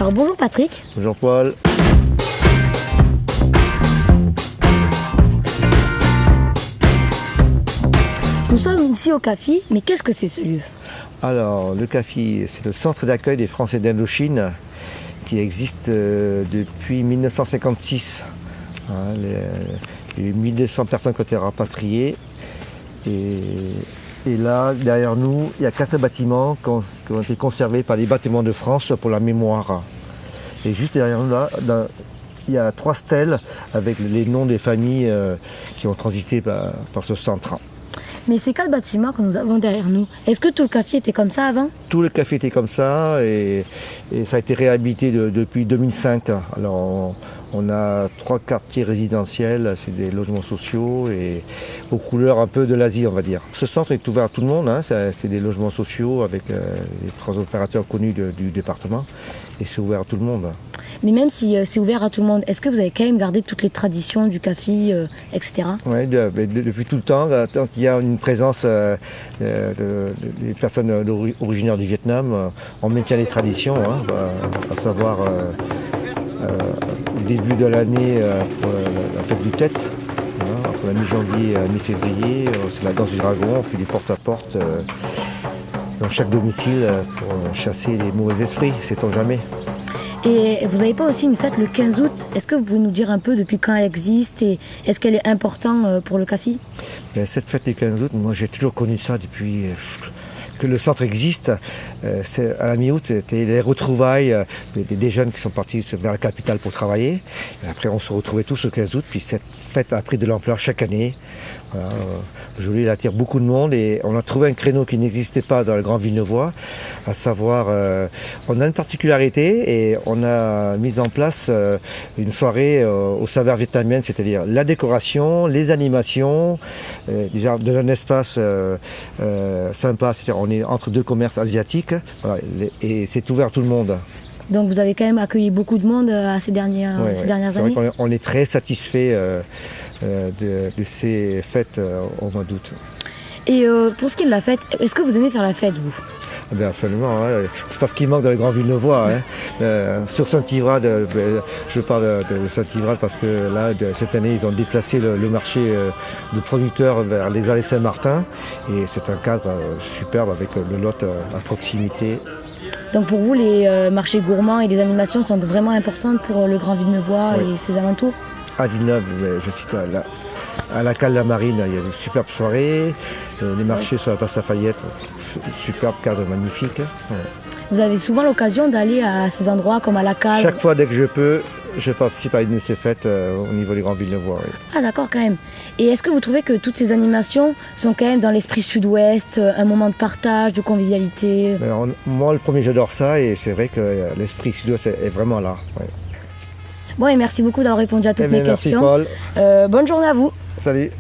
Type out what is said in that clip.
Alors bonjour Patrick. Bonjour Paul. Nous sommes ici au CAFI, mais qu'est-ce que c'est ce lieu? Alors, le CAFI, c'est le centre d'accueil des Français d'Indochine qui existe depuis 1956. Il y a eu 1200 personnes qui ont été rapatriées. Et là, derrière nous, il y a 4 bâtiments qui ont été conservés par les Bâtiments de France pour la mémoire. Et juste derrière nous, là, il y a 3 stèles avec les noms des familles qui ont transité par ce centre. Mais ces 4 bâtiments que nous avons derrière nous, est-ce que tout le CAFI était comme ça avant? Tout le CAFI était comme ça et ça a été réhabilité depuis 2005. Alors on a 3 quartiers résidentiels, c'est des logements sociaux et aux couleurs un peu de l'Asie, on va dire. Ce centre est ouvert à tout le monde, c'est des logements sociaux avec les 3 opérateurs connus du département et c'est ouvert à tout le monde. Mais même si c'est ouvert à tout le monde, est-ce que vous avez quand même gardé toutes les traditions du CAFI, etc. Oui, depuis tout le temps, tant qu'il y a une présence des personnes originaires du Vietnam, on maintient les traditions, à savoir au début de l'année pour la fête du Tête, entre la mi-janvier et la mi-février, c'est la danse du dragon, on fait des porte-à-porte dans chaque domicile pour chasser les mauvais esprits, sait-on jamais. Et vous n'avez pas aussi une fête le 15 août? Est-ce que vous pouvez nous dire un peu depuis quand elle existe et est-ce qu'elle est importante pour le CAFI? Cette fête du 15 août, moi j'ai toujours connu ça depuis que le centre existe. À la mi-août, c'était les retrouvailles des jeunes qui sont partis vers la capitale pour travailler. Et après, on se retrouvait tous le 15 août, puis cette fête a pris de l'ampleur chaque année. Voilà, aujourd'hui, elle attire beaucoup de monde et on a trouvé un créneau qui n'existait pas dans le Grand Villeneuvois, à savoir, on a une particularité et on a mis en place une soirée aux saveurs vietnamiennes, c'est-à-dire la décoration, les animations, déjà dans un espace sympa, c'est-à-dire on est entre 2 commerces asiatiques, voilà, et c'est ouvert à tout le monde. Donc vous avez quand même accueilli beaucoup de monde ces dernières années. Vrai on est très satisfait de ces fêtes au mois d'août. Et pour ce qui est de la fête, est-ce que vous aimez faire la fête, vous? Bien, absolument, c'est pas ce qui manque dans le Grand Villeneuvois. Sur Saint-Ivrade, je parle de Saint-Ivrade parce que là, cette année, ils ont déplacé le marché de producteurs vers les Allées Saint-Martin et c'est un cadre superbe avec le Lot à proximité. Donc pour vous, les marchés gourmands et les animations sont vraiment importantes pour le Grand Villeneuvois et ses alentours? À Villeneuve, je cite à la Cale la Marine, il y a une superbe soirée. Les marchés sur la place Lafayette, superbe cadre magnifique. Ouais. Vous avez souvent l'occasion d'aller à ces endroits comme à la Cale? Chaque fois dès que je peux, je participe à une de ces fêtes au niveau du Grand Villeneuvois. Oui. Ah d'accord, quand même. Et est-ce que vous trouvez que toutes ces animations sont quand même dans l'esprit sud-ouest, un moment de partage, de convivialité? Moi, le premier, j'adore ça et c'est vrai que l'esprit sud-ouest est vraiment là. Ouais. Bon, et merci beaucoup d'avoir répondu à toutes mes questions. Merci Paul. Bonne journée à vous. Salut.